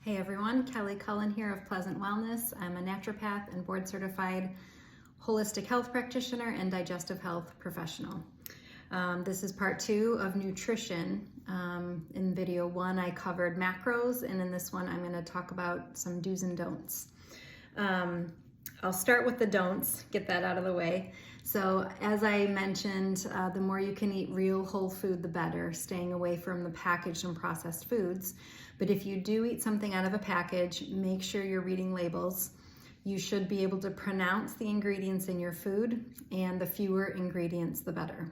Hey everyone, Kelly Cullen here of Pleasant Wellness. I'm a naturopath and board certified holistic health practitioner and digestive health professional. This is part 2 of nutrition. In video 1 I covered macros, and in this one I'm going to talk about some do's and don'ts. I'll start with the don'ts, get that out of the way. So as I mentioned, the more you can eat real whole food, the better, staying away from the packaged and processed foods. But if you do eat something out of a package, make sure you're reading labels. You should be able to pronounce the ingredients in your food, and the fewer ingredients, the better.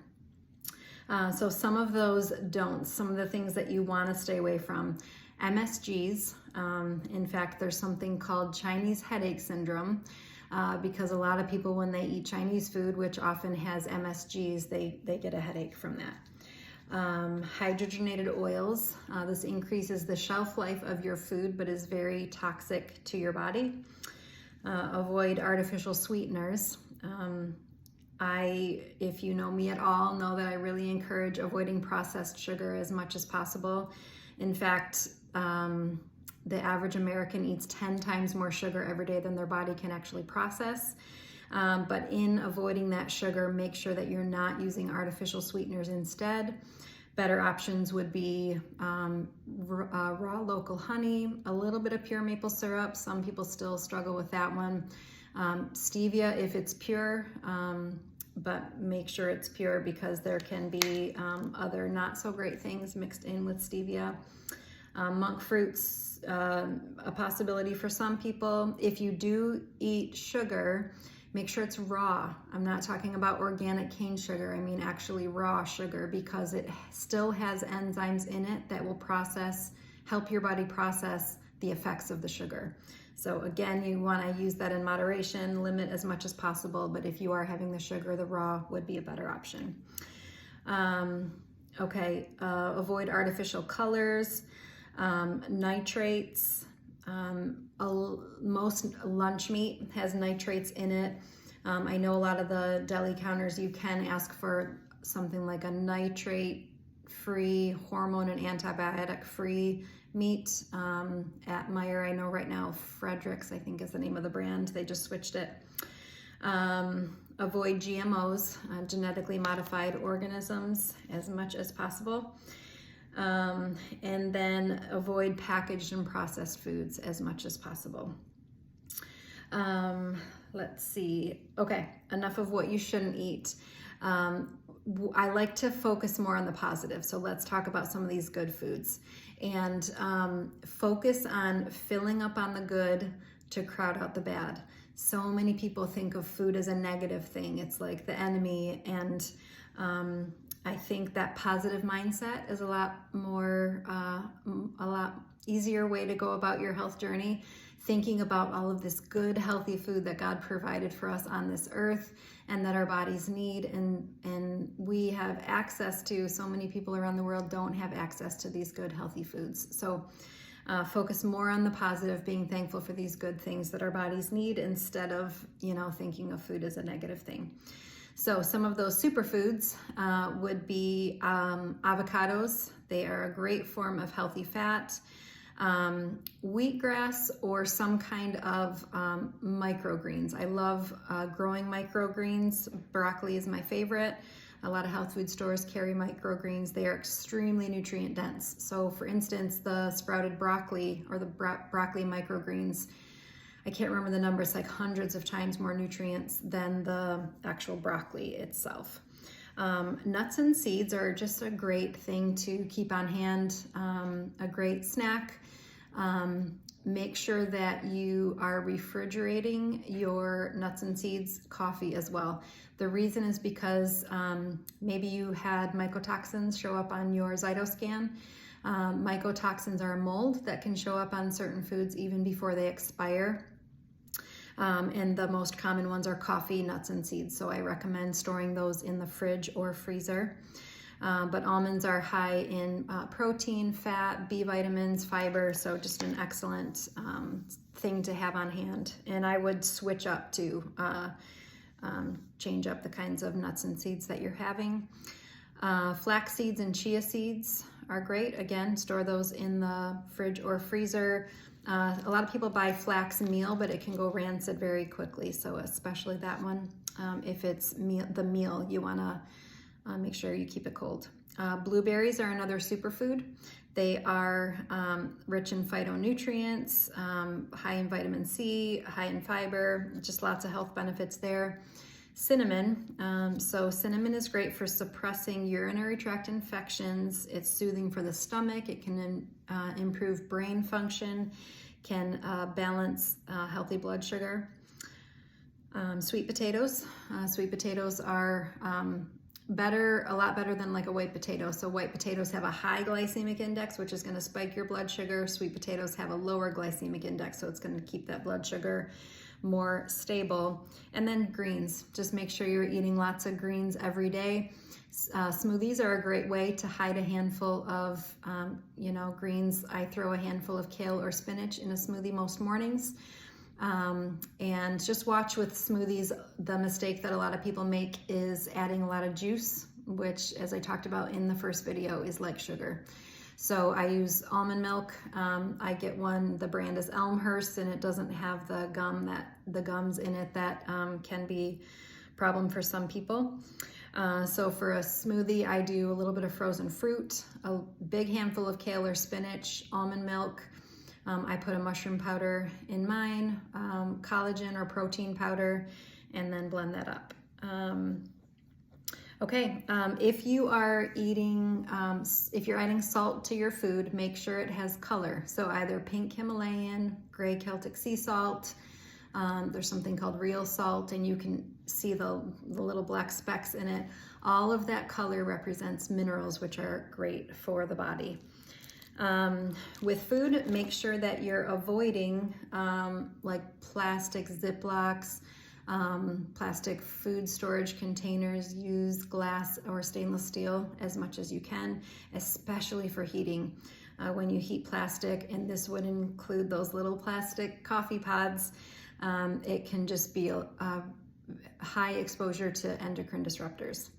So some of those don'ts, some of the things that you want to stay away from. MSGs, in fact, there's something called Chinese headache syndrome, because a lot of people, when they eat Chinese food, which often has MSGs, they get a headache from that. Hydrogenated oils, this increases the shelf life of your food but is very toxic to your body. Avoid artificial sweeteners. If you know me at all, know that I really encourage avoiding processed sugar as much as possible. In fact, the average American eats 10 times more sugar every day than their body can actually process. But in avoiding that sugar, make sure that you're not using artificial sweeteners instead. Better options would be raw local honey, a little bit of pure maple syrup. Some people still struggle with that one. Stevia if it's pure, but make sure it's pure because there can be other not so great things mixed in with stevia. Monk fruits, a possibility for some people. If you do eat sugar, make sure it's raw. I'm not talking about organic cane sugar. I mean actually raw sugar, because it still has enzymes in it that will help your body process the effects of the sugar. So again, you want to use that in moderation, limit as much as possible, but if you are having the sugar, the raw would be a better option. Avoid artificial colors, nitrates. Most lunch meat has nitrates in it. I know a lot of the deli counters, you can ask for something like a nitrate-free, hormone and antibiotic-free meat. At Meijer, I know right now, Fredericks, I think is the name of the brand. They just switched it. Avoid GMOs, genetically modified organisms, as much as possible. And then avoid packaged and processed foods as much as possible. Let's see. Okay, enough of what you shouldn't eat. I like to focus more on the positive, so let's talk about some of these good foods. And focus on filling up on the good to crowd out the bad. So many people think of food as a negative thing. It's like the enemy, and I think that positive mindset is a lot easier way to go about your health journey. Thinking about all of this good, healthy food that God provided for us on this earth and that our bodies need, and we have access to. So many people around the world don't have access to these good, healthy foods. So focus more on the positive, being thankful for these good things that our bodies need, instead of, thinking of food as a negative thing. So some of those superfoods would be avocados. They are a great form of healthy fat. Wheatgrass or some kind of microgreens. I love growing microgreens. Broccoli is my favorite. A lot of health food stores carry microgreens. They are extremely nutrient dense. So for instance, the sprouted broccoli or the broccoli microgreens, I can't remember the number, it's like hundreds of times more nutrients than the actual broccoli itself. Nuts and seeds are just a great thing to keep on hand, a great snack. Make sure that you are refrigerating your nuts and seeds, coffee as well. The reason is because maybe you had mycotoxins show up on your Zytoscan. Mycotoxins are a mold that can show up on certain foods even before they expire. And the most common ones are coffee, nuts, and seeds. So I recommend storing those in the fridge or freezer. But almonds are high in protein, fat, B vitamins, fiber, so just an excellent thing to have on hand. And I would switch up to change up the kinds of nuts and seeds that you're having. Flax seeds and chia seeds are great. Again, store those in the fridge or freezer. A lot of people buy flax meal, but it can go rancid very quickly. So especially that one, if it's the meal, you wanna make sure you keep it cold. Blueberries are another superfood. They are rich in phytonutrients, high in vitamin C, high in fiber, just lots of health benefits there. Cinnamon, so cinnamon is great for suppressing urinary tract infections. It's soothing for the stomach. It can improve brain function, can balance healthy blood sugar. Sweet potatoes. Sweet potatoes are a lot better than like a white potato. So white potatoes have a high glycemic index, which is going to spike your blood sugar. Sweet potatoes have a lower glycemic index, so it's going to keep that blood sugar more stable. And then greens, just make sure you're eating lots of greens every day. Smoothies are a great way to hide a handful of greens. I throw a handful of kale or spinach in a smoothie most mornings. And just watch with smoothies, the mistake that a lot of people make is adding a lot of juice, which, as I talked about in the first video, is like sugar. So I use almond milk. I get one, the brand is Elmhurst, and it doesn't have the gums in it that can be a problem for some people. So for a smoothie, I do a little bit of frozen fruit, a big handful of kale or spinach, almond milk. I put a mushroom powder in mine, collagen or protein powder, and then blend that up. If you are eating, if you're adding salt to your food, make sure it has color. So either pink Himalayan, gray Celtic sea salt. There's something called real salt, and you can see the little black specks in it. All of that color represents minerals, which are great for the body. With food, make sure that you're avoiding like plastic Ziplocs, plastic food storage containers. Use glass or stainless steel as much as you can, especially for heating. When you heat plastic, and this would include those little plastic coffee pods, it can just be a high exposure to endocrine disruptors.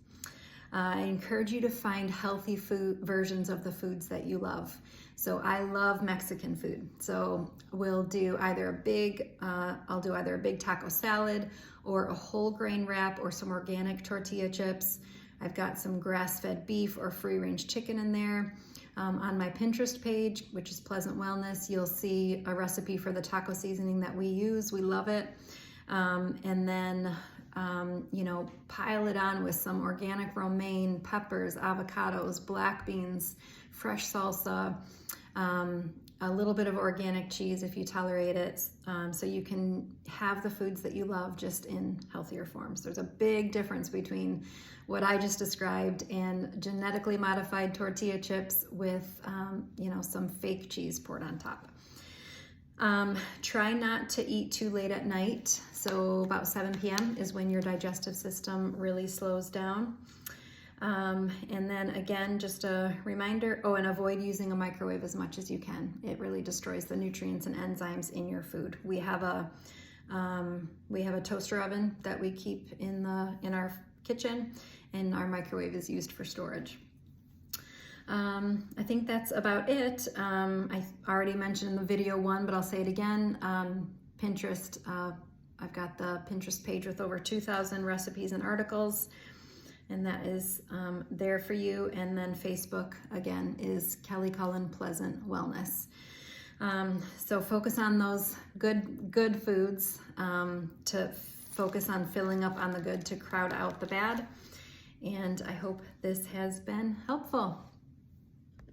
I encourage you to find healthy food versions of the foods that you love. So I love Mexican food. So we'll do either I'll do either a big taco salad or a whole grain wrap or some organic tortilla chips. I've got some grass-fed beef or free-range chicken in there. On my Pinterest page, which is Pleasant Wellness, you'll see a recipe for the taco seasoning that we use. We love it. And then pile it on with some organic romaine, peppers, avocados, black beans, fresh salsa, a little bit of organic cheese if you tolerate it, so you can have the foods that you love just in healthier forms. There's a big difference between what I just described and genetically modified tortilla chips with some fake cheese poured on top. Try not to eat too late at night. So about 7 p.m. is when your digestive system really slows down. And then again, just a reminder, and avoid using a microwave as much as you can. It really destroys the nutrients and enzymes in your food. We have a toaster oven that we keep in our kitchen, and our microwave is used for storage. I think that's about it. I already mentioned in the video one, but I'll say it again. Pinterest, I've got the Pinterest page with over 2,000 recipes and articles, and that is there for you. And then Facebook, again, is Kelly Cullen Pleasant Wellness. So focus on those good foods, to focus on filling up on the good to crowd out the bad. And I hope this has been helpful.